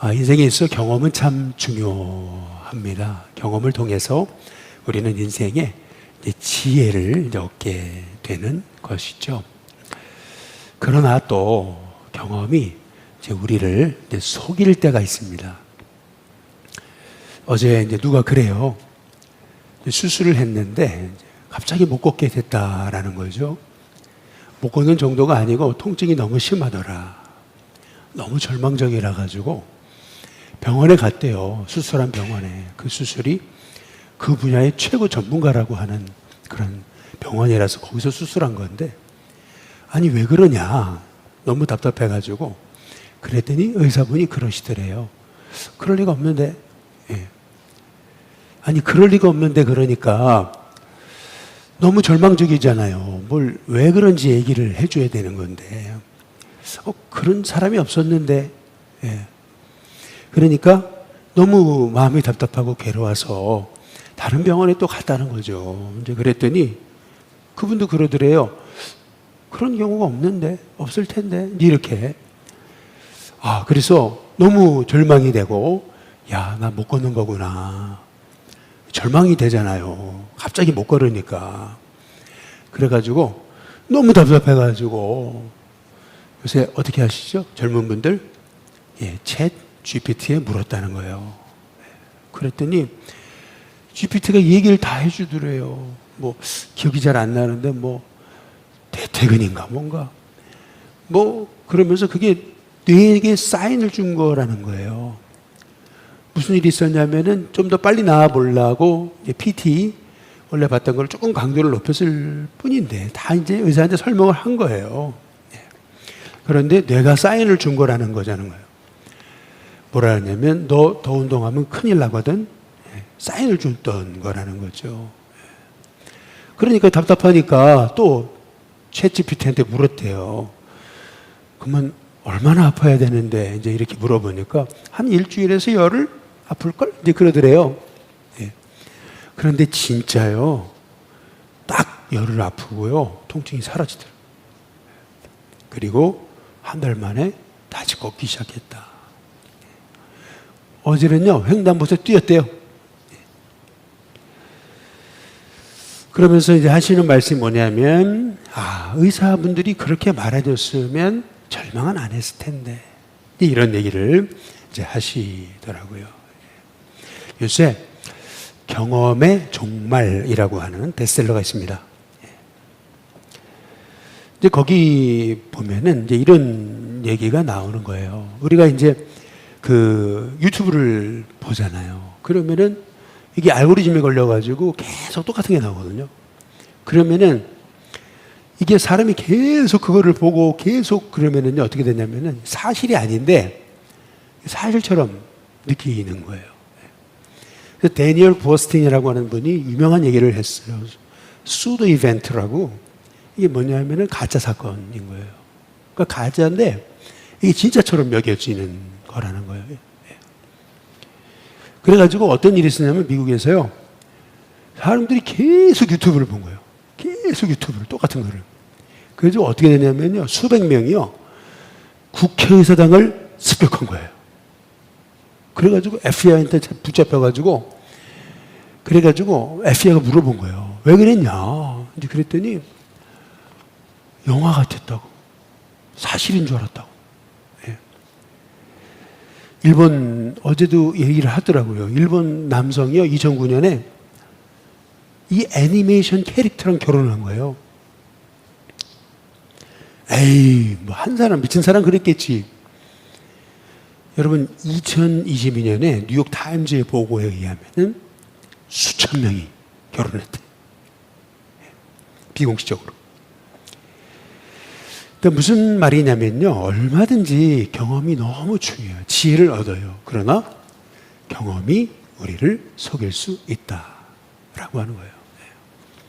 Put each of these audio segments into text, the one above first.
인생에 있어 경험은 참 중요합니다. 경험을 통해서 우리는 인생에 이제 지혜를 이제 얻게 되는 것이죠. 그러나 또 경험이 이제 우리를 이제 속일 때가 있습니다. 어제 이제 누가 그래요. 수술을 했는데 갑자기 못 걷게 됐다라는 거죠. 못 걷는 정도가 아니고 통증이 너무 심하더라. 너무 절망적이라 가지고 병원에 갔대요. 수술한 병원에. 그 수술이 그 분야의 최고 전문가라고 하는 그런 병원이라서 거기서 수술한 건데, 아니 왜 그러냐, 너무 답답해가지고 그랬더니 의사분이 그러시더래요. 그럴 리가 없는데, 아니 그럴 리가 없는데, 그러니까 너무 절망적이잖아요. 뭘 왜 그런지 얘기를 해줘야 되는 건데, 그런 사람이 없었는데, 그러니까 너무 마음이 답답하고 괴로워서 다른 병원에 또 갔다는 거죠. 이제 그랬더니 그분도 그러더래요. 그런 경우가 없는데, 없을 텐데, 이렇게. 그래서 너무 절망이 되고, 야, 나 못 걷는 거구나. 절망이 되잖아요. 갑자기 못 걸으니까. 그래가지고 너무 답답해가지고 요새 어떻게 하시죠? 젊은 분들? 챗 GPT에 물었다는 거예요. 그랬더니 GPT가 얘기를 다 해주더래요. 뭐 기억이 잘 안 나는데 뭐 대퇴근인가 뭔가 그러면서 그게 뇌에게 사인을 준 거라는 거예요. 무슨 일이 있었냐면은 좀 더 빨리 나와 보려고 PT 원래 봤던 걸 조금 강도를 높였을 뿐인데 다 이제 의사한테 설명을 한 거예요. 그런데 뇌가 사인을 준 거라는 거잖아요. 뭐라 하냐면 너 더 운동하면 큰일 나거든. 사인을 줬던 거라는 거죠. 그러니까 답답하니까 또 챗GPT한테 물었대요. 그러면 얼마나 아파야 되는데, 이제 이렇게 물어보니까 한 일주일에서 열흘 아플걸? 이제 그러더래요. 그런데 진짜요, 딱 열흘 아프고요, 통증이 사라지더라고요. 그리고 한 달 만에 다시 걷기 시작했다. 어제는요, 횡단보도에 뛰었대요. 그러면서 이제 하시는 말씀이 뭐냐면, 의사분들이 그렇게 말해줬으면 절망은 안 했을 텐데, 이런 얘기를 이제 하시더라고요. 요새 경험의 종말이라고 하는 베스트셀러가 있습니다. 이제 거기 보면은 이제 이런 얘기가 나오는 거예요. 우리가 이제 그 유튜브를 보잖아요. 그러면은 이게 알고리즘에 걸려가지고 계속 똑같은 게 나오거든요. 그러면은 이게 사람이 계속 그거를 보고 계속 그러면은요, 어떻게 되냐면은 사실이 아닌데 사실처럼 느끼는 거예요. 그래서 데니얼 버스틴이라고 하는 분이 유명한 얘기를 했어요. 수도 이벤트라고. 이게 뭐냐면은 가짜 사건인 거예요. 그러니까 가짜인데 이게 진짜처럼 여겨지는 거라는 거예요. 그래가지고 어떤 일이 있었냐면 미국에서요, 사람들이 계속 유튜브를 본 거예요. 계속 유튜브를, 똑같은 거를. 그래서 어떻게 되냐면요, 수백 명이요, 국회의사당을 습격한 거예요. 그래가지고 FBI한테 붙잡혀가지고, 그래가지고 FBI가 물어본 거예요. 왜 그랬냐? 이제 그랬더니 영화 같았다고. 사실인 줄 알았다고. 일본, 어제도 얘기를 하더라고요. 일본 남성이요, 2009년에 이 애니메이션 캐릭터랑 결혼을 한 거예요. 에이, 뭐 한 사람, 미친 사람 그랬겠지. 여러분, 2022년에 뉴욕 타임즈의 보고에 의하면 수천 명이 결혼했대. 비공식적으로. 그러니까 무슨 말이냐면요, 얼마든지 경험이 너무 중요해요. 지혜를 얻어요. 그러나 경험이 우리를 속일 수 있다라고 하는 거예요.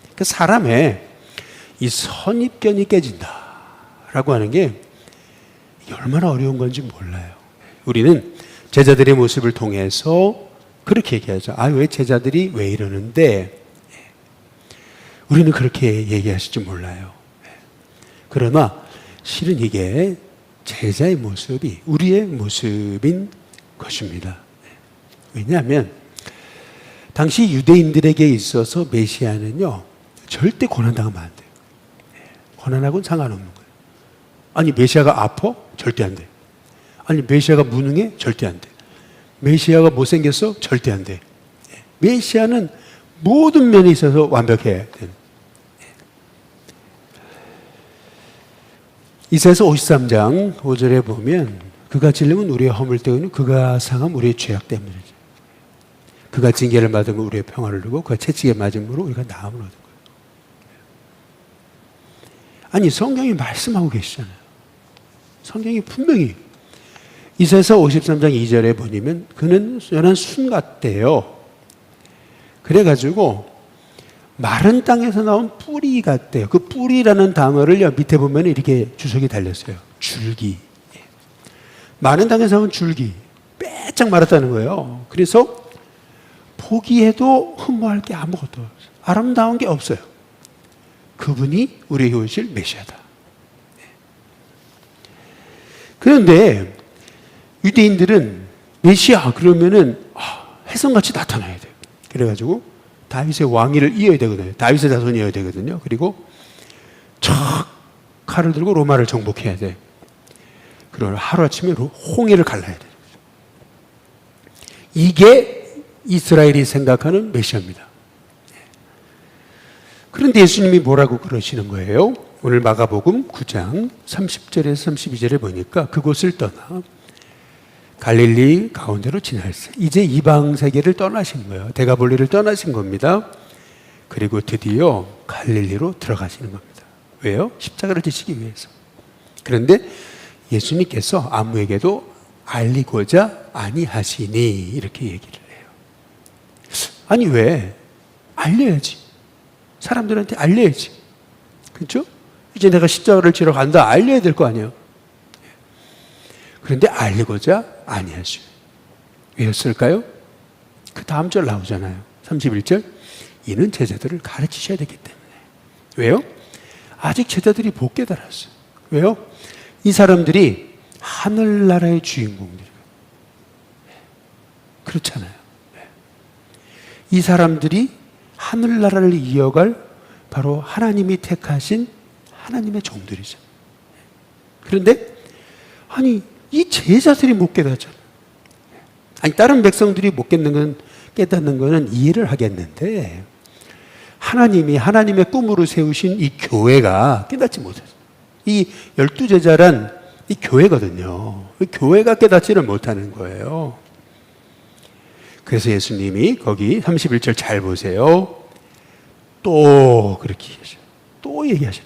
그러니까 사람의 이 선입견이 깨진다라고 하는 게 이게 얼마나 어려운 건지 몰라요. 우리는 제자들의 모습을 통해서 그렇게 얘기하죠. 왜 제자들이 왜 이러는데, 우리는 그렇게 얘기하실지 몰라요. 그러나 실은 이게 제자의 모습이 우리의 모습인 것입니다. 왜냐하면 당시 유대인들에게 있어서 메시아는요, 절대 고난당하면 안 돼요. 고난하고는 상관없는 거예요. 아니, 메시아가 아파? 절대 안 돼. 아니, 메시아가 무능해? 절대 안 돼. 메시아가 못생겼어? 절대 안 돼. 메시아는 모든 면에 있어서 완벽해야 돼요. 이사야서 53장 5절에 보면 그가 찔림은 우리의 허물 때문이고 그가 상함 우리의 죄악 때문이죠. 그가 징계를 받으면 우리의 평화를 누고 그가 채찍에 맞음으로 우리가 나음을 얻은 거예요. 아니, 성경이 말씀하고 계시잖아요. 성경이 분명히 이사야서 53장 2절에 보면 그는 연한 순 같대요. 그래가지고 마른 땅에서 나온 뿌리 같대요. 그 뿌리라는 단어를 밑에 보면 이렇게 주석이 달렸어요. 줄기. 마른 땅에서 나온 줄기. 빼짝 말았다는 거예요. 그래서 보기에도 흠모할 게 아무것도 없어요. 아름다운 게 없어요. 그분이 우리에게 오실 메시아다. 그런데 유대인들은 메시아 그러면은 혜성같이 나타나야 돼요. 그래가지고 다윗의 왕위를 이어야 되거든요. 다윗의 자손이어야 되거든요. 그리고 척 칼을 들고 로마를 정복해야 돼. 그러나 하루아침에 홍해를 갈라야 돼. 이게 이스라엘이 생각하는 메시아입니다. 그런데 예수님이 뭐라고 그러시는 거예요? 오늘 마가복음 9장 30절에서 32절에 보니까 그곳을 떠나 갈릴리 가운데로 지날세. 이제 이방 세계를 떠나신 거예요. 데가볼리를 떠나신 겁니다. 그리고 드디어 갈릴리로 들어가시는 겁니다. 왜요? 십자가를 지시기 위해서. 그런데 예수님께서 아무에게도 알리고자 아니하시니 이렇게 얘기를 해요. 아니, 왜? 알려야지. 사람들한테 알려야지. 그렇죠? 이제 내가 십자가를 지러 간다. 알려야 될 거 아니에요. 그런데 알리고자 아니하시오. 왜였을까요? 그 다음 절 나오잖아요. 31절. 이는 제자들을 가르치셔야 되기 때문에. 왜요? 아직 제자들이 못 깨달았어요. 왜요? 이 사람들이 하늘나라의 주인공들이에요. 그렇잖아요. 이 사람들이 하늘나라를 이어갈 바로 하나님이 택하신 하나님의 종들이죠. 그런데 아니, 이 제자들이 못 깨닫잖아요. 아니, 다른 백성들이 못 깨닫는 거는 이해를 하겠는데 하나님이 하나님의 꿈으로 세우신 이 교회가 깨닫지 못했어요. 이 12제자란 이 교회거든요. 이 교회가 깨닫지를 못하는 거예요. 그래서 예수님이 거기 31절 잘 보세요. 또 그렇게 얘기하셔요. 또 얘기하셔요.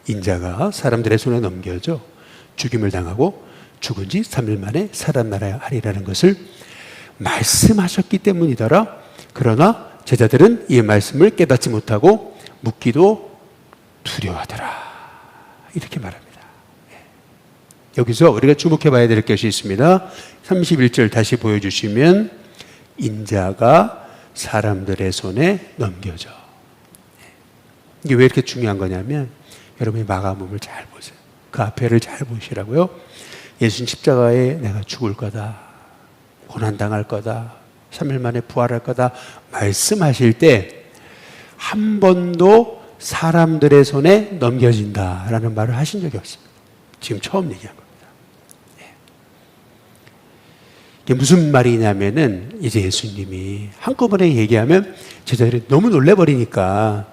인자가 사람들의 손에 넘겨져 죽임을 당하고 죽은 지 3일 만에 살아나야 하리라는 것을 말씀하셨기 때문이더라. 그러나 제자들은 이 말씀을 깨닫지 못하고 묻기도 두려워하더라. 이렇게 말합니다. 여기서 우리가 주목해 봐야 될 것이 있습니다. 31절 다시 보여주시면 인자가 사람들의 손에 넘겨져. 이게 왜 이렇게 중요한 거냐면 여러분이 마가복음을 잘 보세요. 그 앞에를 잘 보시라고요. 예수님 십자가에 내가 죽을 거다. 고난당할 거다. 3일 만에 부활할 거다. 말씀하실 때 한 번도 사람들의 손에 넘겨진다라는 말을 하신 적이 없습니다. 지금 처음 얘기한 겁니다. 이게 무슨 말이냐면은 이제 예수님이 한꺼번에 얘기하면 제자들이 너무 놀래버리니까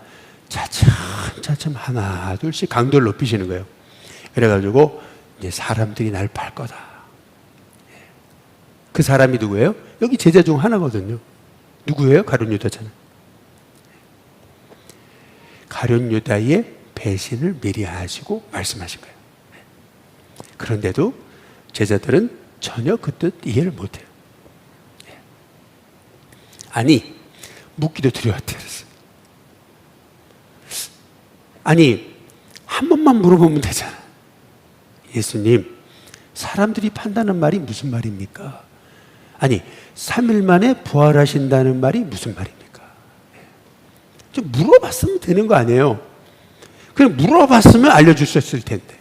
차츰 하나 둘씩 강도를 높이시는 거예요. 그래가지고 이제 사람들이 날 팔 거다. 그 사람이 누구예요? 여기 제자 중 하나거든요. 누구예요? 가룟 유다잖아요. 가룟 유다의 배신을 미리 하시고 말씀하신 거예요. 그런데도 제자들은 전혀 그 뜻 이해를 못해요. 아니, 묻기도 두려웠대요. 아니, 한 번만 물어보면 되잖아. 예수님, 사람들이 판다는 말이 무슨 말입니까? 아니, 3일 만에 부활하신다는 말이 무슨 말입니까? 좀 물어봤으면 되는 거 아니에요? 그냥 물어봤으면 알려줄 수 있을 텐데.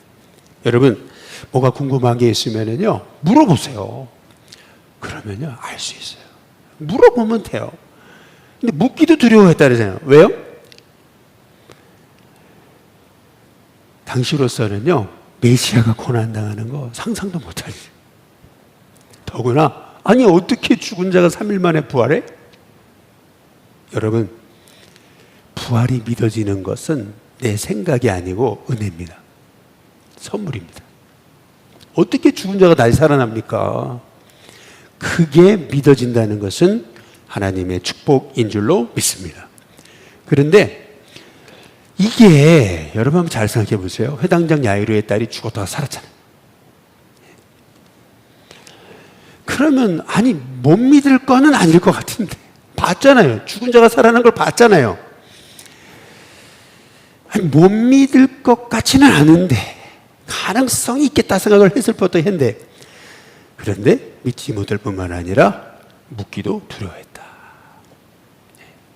여러분, 뭐가 궁금한 게 있으면요, 물어보세요. 그러면요, 알 수 있어요. 물어보면 돼요. 근데 묻기도 두려워했다 그러잖아요. 왜요? 당시로서는요, 메시아가 고난당하는 거 상상도 못할 일이에요. 더구나, 아니, 어떻게 죽은 자가 3일 만에 부활해? 여러분, 부활이 믿어지는 것은 내 생각이 아니고 은혜입니다. 선물입니다. 어떻게 죽은 자가 다시 살아납니까? 그게 믿어진다는 것은 하나님의 축복인 줄로 믿습니다. 그런데 이게 여러분 한번 잘 생각해 보세요. 회당장 야이로의 딸이 죽었다가 살았잖아요. 그러면 아니 못 믿을 거는 아닐 것 같은데 봤잖아요. 죽은 자가 살아난 걸 봤잖아요. 아니, 못 믿을 것 같지는 않은데 가능성이 있겠다 생각을 했을 법도 했는데 그런데 믿지 못할 뿐만 아니라 묻기도 두려워했다.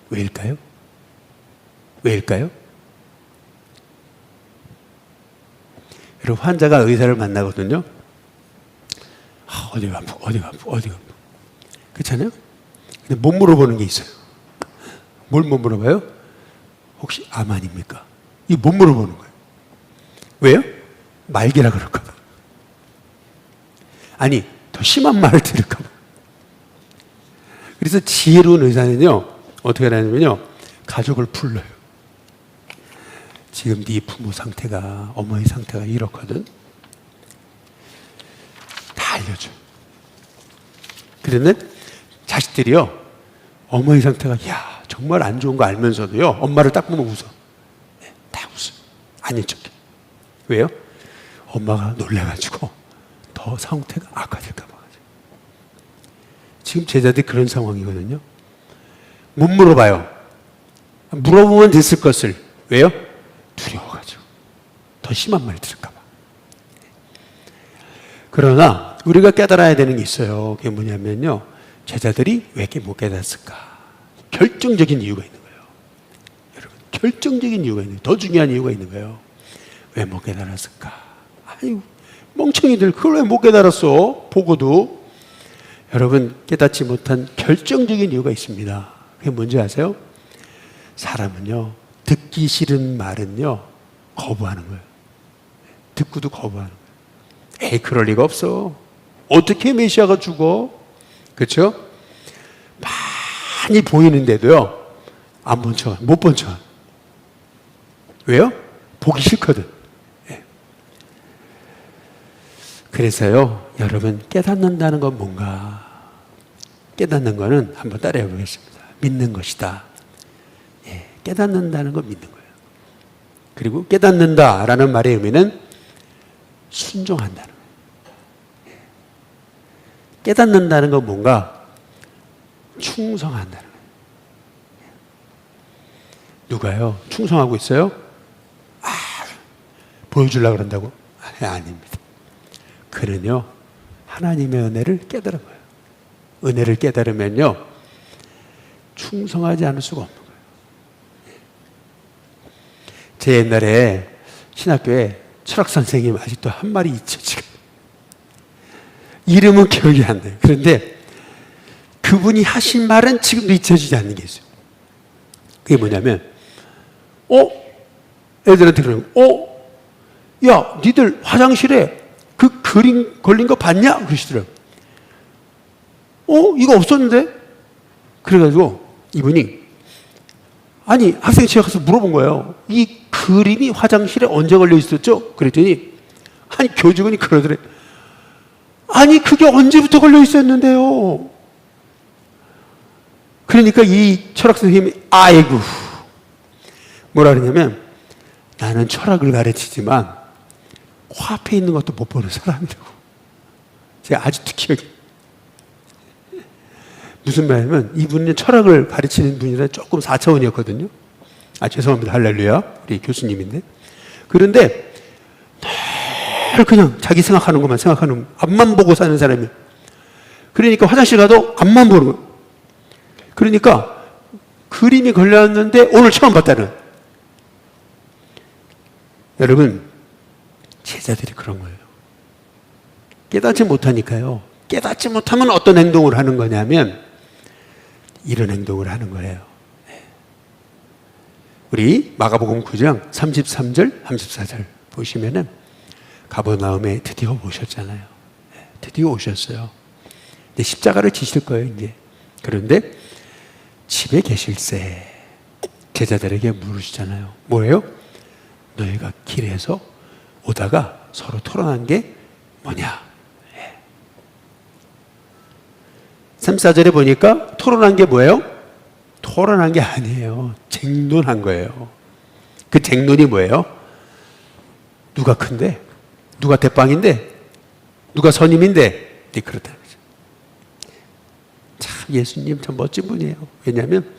왜일까요? 왜일까요? 여러분 환자가 의사를 만나거든요. 어디가 아프고 어디가 아프고 어디가 아프고 그렇잖아요? 근데 못 물어보는 게 있어요. 뭘 못 물어봐요? 혹시 암 아닙니까? 이거 못 물어보는 거예요. 왜요? 말기라 그럴까 봐. 아니 더 심한 말을 들을까 봐. 그래서 지혜로운 의사는요 어떻게 하냐면요 가족을 불러요. 지금 네 부모 상태가 어머니 상태가 이렇거든. 다 알려줘. 그러면 자식들이요 어머니 상태가 야 정말 안 좋은 거 알면서도요 엄마를 딱 보면 웃어. 네, 다 웃어. 아닌 척해. 왜요? 엄마가 놀래가지고 더 상태가 악화될까 봐. 지금 제자들이 그런 상황이거든요. 못 물어봐요. 물어보면 됐을 것을. 왜요? 두려워가지고 더 심한 말 들을까 봐. 그러나 우리가 깨달아야 되는 게 있어요. 그게 뭐냐면요 제자들이 왜 이렇게 못 깨닫을까? 결정적인 이유가 있는 거예요. 여러분 결정적인 이유가 있는 거예요. 더 중요한 이유가 있는 거예요. 왜 못 깨달았을까? 아유 멍청이들 그걸 왜 못 깨달았어? 보고도. 여러분 깨닫지 못한 결정적인 이유가 있습니다. 그게 뭔지 아세요? 사람은요 듣기 싫은 말은요 거부하는 거예요. 듣고도 거부하는 거예요. 에이 그럴 리가 없어. 어떻게 메시아가 죽어? 그렇죠? 많이 보이는데도요 안 본 척, 못 본 척. 왜요? 보기 싫거든. 네. 그래서요 여러분 깨닫는다는 건 뭔가? 깨닫는 거는 한번 따라해 보겠습니다. 믿는 것이다. 예, 깨닫는다는 건 믿는 거예요. 그리고 깨닫는다라는 말의 의미는 순종한다는 거예요. 예. 깨닫는다는 건 뭔가? 충성한다는 거예요. 예. 누가요? 충성하고 있어요? 보여주려고 그런다고? 아닙니다. 그는요 하나님의 은혜를 깨달은 거예요. 은혜를 깨달으면요 충성하지 않을 수가 없는 거예요. 제 옛날에 신학교에 철학 선생님 아직도 한 말이 있죠. 지금 이름은 기억이 안 나요. 그런데 그분이 하신 말은 지금도 잊혀지지 않는 게 있어요. 그게 뭐냐면 애들한테 그러는 거 야 니들 화장실에 그 그림 걸린 거 봤냐? 그러시더라고요. 이거 없었는데? 그래가지고 이분이 아니 학생이 집에 가서 물어본 거예요. 이 그림이 화장실에 언제 걸려 있었죠? 그랬더니 아니 교직원이 그러더래. 아니 그게 언제부터 걸려 있었는데요? 그러니까 이 철학 선생님이 아이고 뭐라 그러냐면 나는 철학을 가르치지만 코앞에 있는 것도 못 보는 사람이라고. 제가 아직도 기억이. 무슨 말이냐면 이분은 철학을 가르치는 분이라 조금 4차원이었거든요. 죄송합니다. 할렐루야. 우리 교수님인데. 그런데 늘 그냥 자기 생각하는 것만 생각하는 앞만 보고 사는 사람이에요. 그러니까 화장실 가도 앞만 보는 거예요. 그러니까 그림이 걸렸는데 오늘 처음 봤다는. 여러분 제자들이 그런 거예요. 깨닫지 못하니까요 깨닫지 못하면 어떤 행동을 하는 거냐면 이런 행동을 하는 거예요. 우리 마가복음 9장 33절, 34절 보시면은 가버나움에 드디어 오셨잖아요. 드디어 오셨어요. 근데 십자가를 지실 거예요, 이제. 그런데 집에 계실새 제자들에게 물으시잖아요. 뭐예요? 너희가 길에서 오다가 서로 토론한 게 뭐냐? 34절에 보니까 토론한 게 뭐예요? 토론한 게 아니에요. 쟁론한 거예요. 그 쟁론이 뭐예요? 누가 큰데? 누가 대빵인데? 누가 선임인데? 그렇다는 거죠. 참 예수님 참 멋진 분이에요. 왜냐하면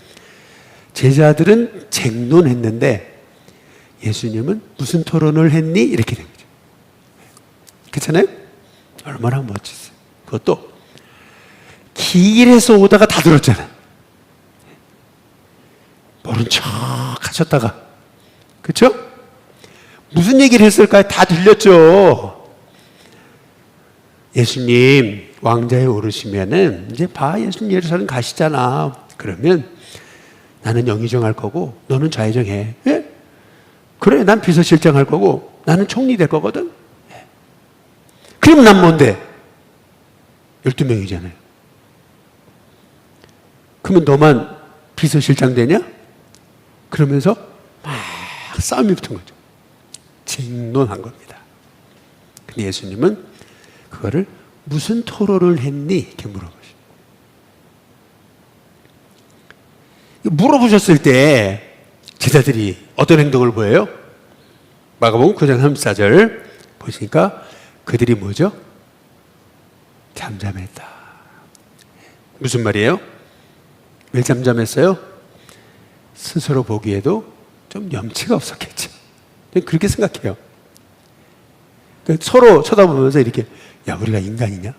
제자들은 쟁론했는데 예수님은 무슨 토론을 했니? 이렇게 된 거죠. 그렇잖아요? 얼마나 멋졌어요. 그것도 길에서 오다가 다 들었잖아요. 모른 척 하셨다가. 그렇죠? 무슨 얘기를 했을까요? 다 들렸죠. 예수님 왕자에 오르시면은 이제 봐, 예수님 예루살렘 가시잖아. 그러면 나는 영의정할 거고 너는 좌의정해. 예? 그래, 난 비서실장 할 거고 나는 총리 될 거거든. 예. 그럼 난 뭔데? 12명이잖아요. 그러면 너만 비서실장 되냐? 그러면서 막 싸움이 붙은 거죠. 쟁론한 겁니다. 근데 예수님은 그거를 무슨 토론을 했니? 이렇게 물어보셨어요. 물어보셨을 때 제자들이 어떤 행동을 보여요? 마가복음 9장 34절 보시니까 그들이 뭐죠? 잠잠했다. 무슨 말이에요? 왜 잠잠했어요? 스스로 보기에도 좀 염치가 없었겠죠. 그렇게 생각해요. 서로 쳐다보면서 이렇게, 야, 우리가 인간이냐?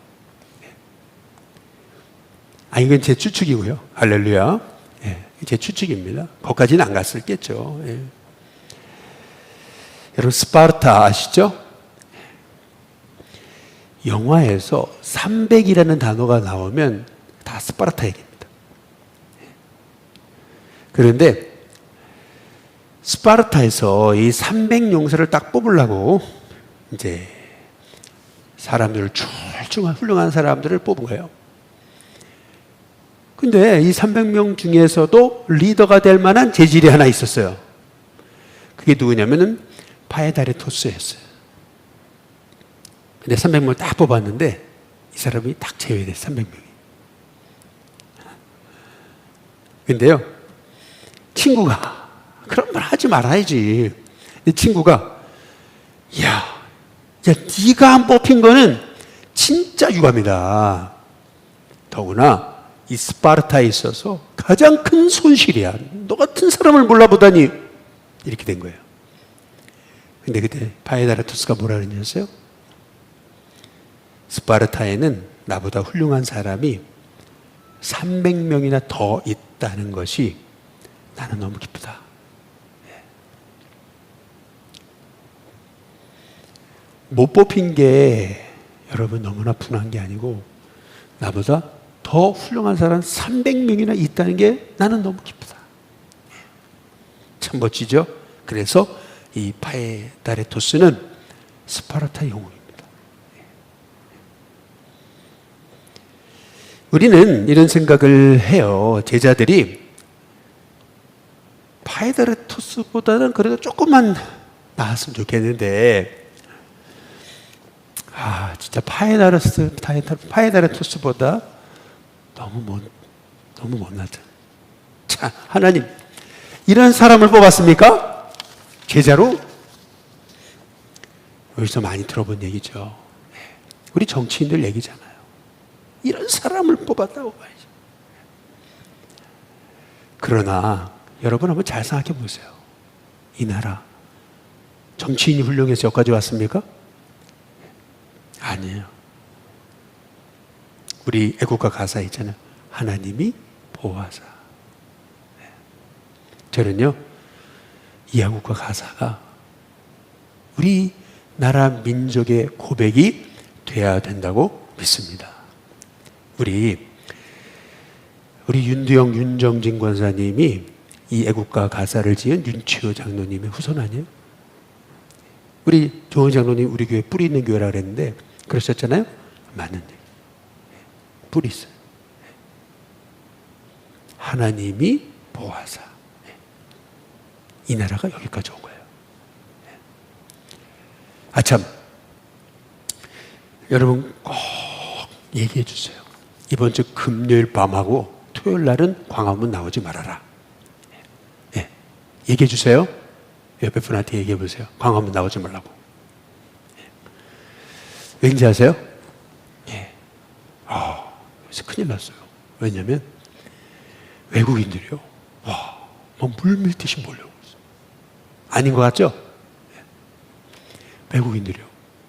아, 이건 제 추측이고요. 할렐루야. 예, 제 추측입니다. 거기까지는 안 갔을겠죠. 예. 여러분, 스파르타 아시죠? 영화에서 300이라는 단어가 나오면 다 스파르타 얘기입니다. 그런데 스파르타에서 이 300용사를 딱 뽑으려고 이제 사람들을 출중한 훌륭한 사람들을 뽑은 거예요. 근데 이 300명 중에서도 리더가 될 만한 재질이 하나 있었어요. 그게 누구냐면은 파에다레토스였어요. 근데 300명을 딱 뽑았는데 이 사람이 딱 제외됐어요. 300명이. 근데요, 친구가 그런 말 하지 말아야지. 내 친구가 야, 네가 안 뽑힌 거는 진짜 유감이다. 더구나 이 스파르타에 있어서 가장 큰 손실이야. 너 같은 사람을 몰라보다니. 이렇게 된 거예요. 근데 그때 파에다라토스가 뭐라 그랬냐면요? 스파르타에는 나보다 훌륭한 사람이 300명이나 더 있다는 것이 나는 너무 기쁘다. 못 뽑힌 게 여러분 너무나 분한 게 아니고 나보다 더 훌륭한 사람 300명이나 있다는 게 나는 너무 기쁘다. 참 멋지죠? 그래서 이 파에다레토스는 스파르타 영웅입니다. 우리는 이런 생각을 해요. 제자들이 파에다레토스보다는 그래도 조금만 나았으면 좋겠는데 진짜 파에다레토스보다 너무 못나죠. 자, 하나님 이런 사람을 뽑았습니까? 제자로? 여기서 많이 들어본 얘기죠. 우리 정치인들 얘기잖아요. 이런 사람을 뽑았다고 봐야죠. 그러나 여러분 한번 잘 생각해 보세요. 이 나라 정치인이 훌륭해서 여기까지 왔습니까? 아니에요. 우리 애국가 가사 있잖아요. 하나님이 보호하사. 저는요, 이 애국가 가사가 우리 나라 민족의 고백이 되어야 된다고 믿습니다. 우리 윤두영, 윤정진 권사님이 이 애국가 가사를 지은 윤치호 장로님의 후손 아니에요? 우리 조원 장로님 우리 교회 뿌리 있는 교회라 그랬는데 그러셨잖아요? 맞는 얘기. 뿌리 있어요. 하나님이 보아사 이 나라가 여기까지 온 거예요. 아참, 여러분 꼭 얘기해 주세요. 이번 주 금요일 밤하고 토요일 날은 광화문 나오지 말아라. 예. 얘기해 주세요. 옆에 분한테 얘기해 보세요. 광화문 나오지 말라고. 예. 왠지 아세요? 예. 그래서 큰일 났어요. 왜냐면 외국인들이요. 와, 막 물밀듯이 몰려오고 있어요. 아닌 것 같죠? 예. 외국인들이요.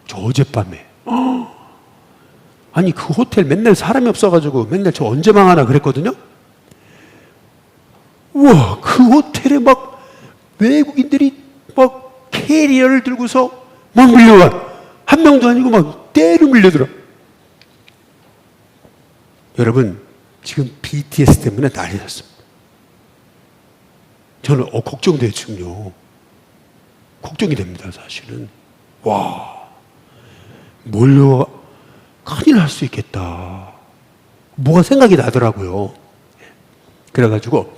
저 어젯밤에 아니 그 호텔 맨날 사람이 없어가지고 맨날 저 언제 망하나 그랬거든요. 우와, 그 호텔에 막 외국인들이 막 캐리어를 들고서 막 밀려와. 한 명도 아니고 막 떼로 밀려들어. 여러분 지금 BTS 때문에 난리 났습니다. 저는 걱정돼요. 지금요. 걱정이 됩니다. 사실은. 와, 몰려와 큰일 날 수 있겠다. 뭐가 생각이 나더라고요. 그래가지고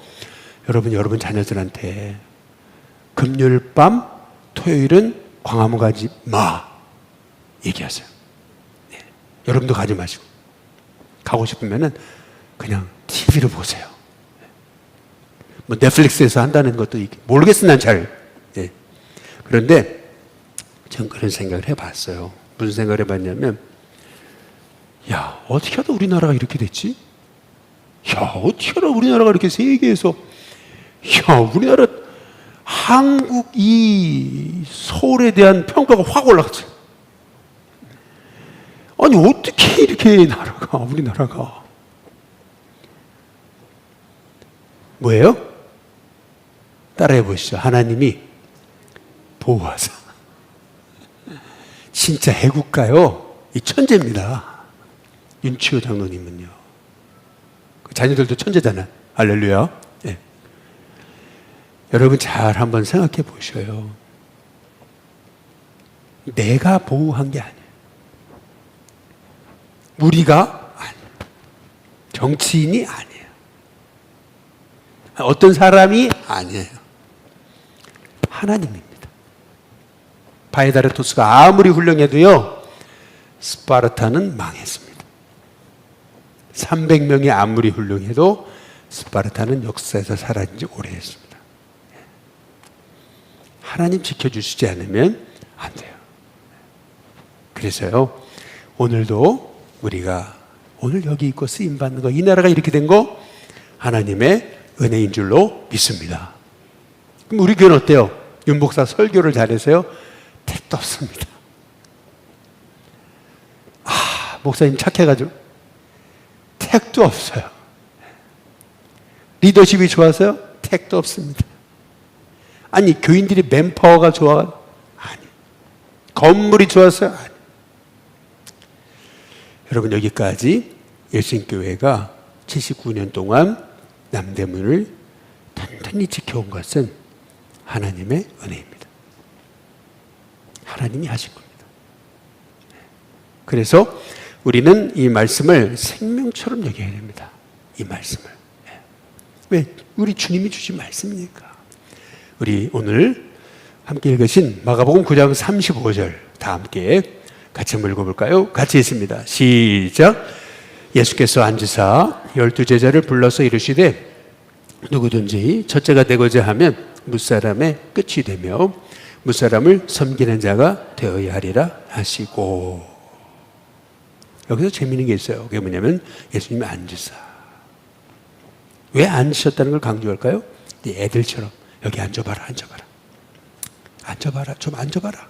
여러분 자녀들한테 금요일 밤, 토요일은 광화문 가지 마 얘기하세요. 네. 여러분도 가지 마시고 가고 싶으면은 그냥 TV로 보세요. 뭐 넷플릭스에서 한다는 것도 모르겠어 난 잘. 네. 그런데 전 그런 생각을 해봤어요. 무슨 생각을 해봤냐면, 야, 어떻게 하다 우리나라가 이렇게 됐지? 야, 어떻게 하다 우리나라가 이렇게 세계에서, 야, 우리나라 한국 이 서울에 대한 평가가 확 올라갔지. 아니 어떻게 이렇게 나라가 우리나라가 뭐예요? 따라해 보시죠. 하나님이 보호하사. 진짜 애국가요. 이 천재입니다. 윤치호 장로님은요. 그 자녀들도 천재잖아. 할렐루야. 네. 여러분 잘 한번 생각해 보셔요. 내가 보호한 게 아니에요. 우리가 아니에요. 정치인이 아니에요. 어떤 사람이 아니에요. 하나님입니다. 바이다르토스가 아무리 훌륭해도요, 스파르타는 망했습니다. 300명이 아무리 훌륭해도 스파르타는 역사에서 사라진 지 오래 했습니다. 하나님 지켜주시지 않으면 안 돼요. 그래서요, 오늘도 우리가 오늘 여기 있고 쓰임받는 거, 이 나라가 이렇게 된 거 하나님의 은혜인 줄로 믿습니다. 그럼 우리 교회는 어때요? 윤 목사 설교를 잘해서요? 택도 없습니다. 목사님 착해가지고 택도 없어요. 리더십이 좋아서요? 택도 없습니다. 아니 교인들이 맨파워가 좋아? 아니. 건물이 좋아서요? 아니. 여러분 여기까지 예수님교회가 79년 동안 남대문을 단단히 지켜온 것은 하나님의 은혜입니다. 하나님이 하신 겁니다. 그래서 우리는 이 말씀을 생명처럼 여겨야 됩니다. 이 말씀을. 왜? 우리 주님이 주신 말씀이니까. 우리 오늘 함께 읽으신 마가복음 9장 35절 다 함께 같이 한번 읽어볼까요? 같이 읽습니다. 시작. 예수께서 앉으사 12제자를 불러서 이르시되 누구든지 첫째가 되고자 하면 무사람의 끝이 되며 무사람을 섬기는 자가 되어야 하리라 하시고. 여기서 재미있는 게 있어요. 그게 뭐냐면 예수님이 앉으사. 왜 앉으셨다는 걸 강조할까요? 애들처럼 여기 앉아봐라, 앉아봐라. 앉아봐라, 좀 앉아봐라.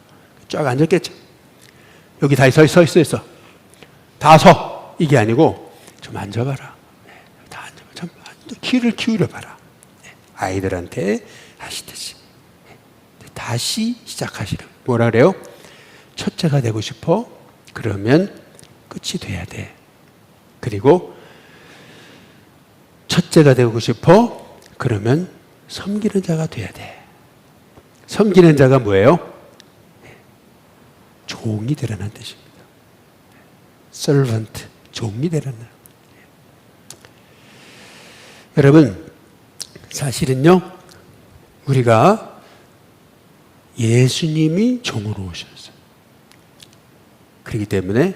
쫙 앉았겠죠. 여기 다 서 있어. 다 서. 이게 아니고 좀 앉아봐라. 다 앉아봐. 좀 귀를 기울여봐라. 아이들한테 하시듯이. 다시 시작하시라. 뭐라 그래요? 첫째가 되고 싶어? 그러면 끝이 돼야 돼. 그리고 첫째가 되고 싶어? 그러면 섬기는 자가 돼야 돼. 섬기는 자가 뭐예요? 종이 되라는 뜻입니다. servant, 종이 되라는. 여러분, 사실은요, 우리가 예수님이 종으로 오셨어요. 그렇기 때문에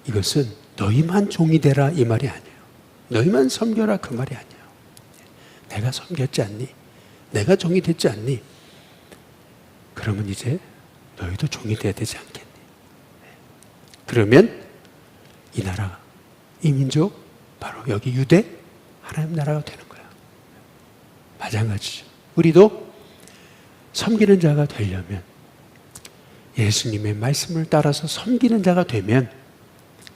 이것은 너희만 종이 되라 이 말이 아니에요. 너희만 섬겨라 그 말이 아니에요. 내가 섬겼지 않니? 내가 종이 됐지 않니? 그러면 이제 너희도 종이 돼야 되지 않겠니? 그러면 이 나라, 이 민족, 바로 여기 유대, 하나님 나라가 되는 거야. 마찬가지죠. 우리도 섬기는 자가 되려면, 예수님의 말씀을 따라서 섬기는 자가 되면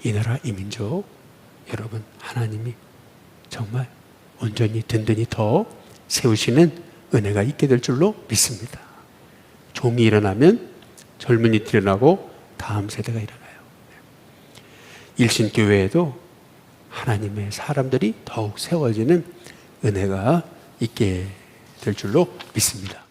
이 나라, 이 민족, 여러분, 하나님이 정말 온전히 든든히 더 세우시는 은혜가 있게 될 줄로 믿습니다. 종이 일어나면 젊은이들이 일어나고 다음 세대가 일어나요. 일신교회에도 하나님의 사람들이 더욱 세워지는 은혜가 있게 될 줄로 믿습니다.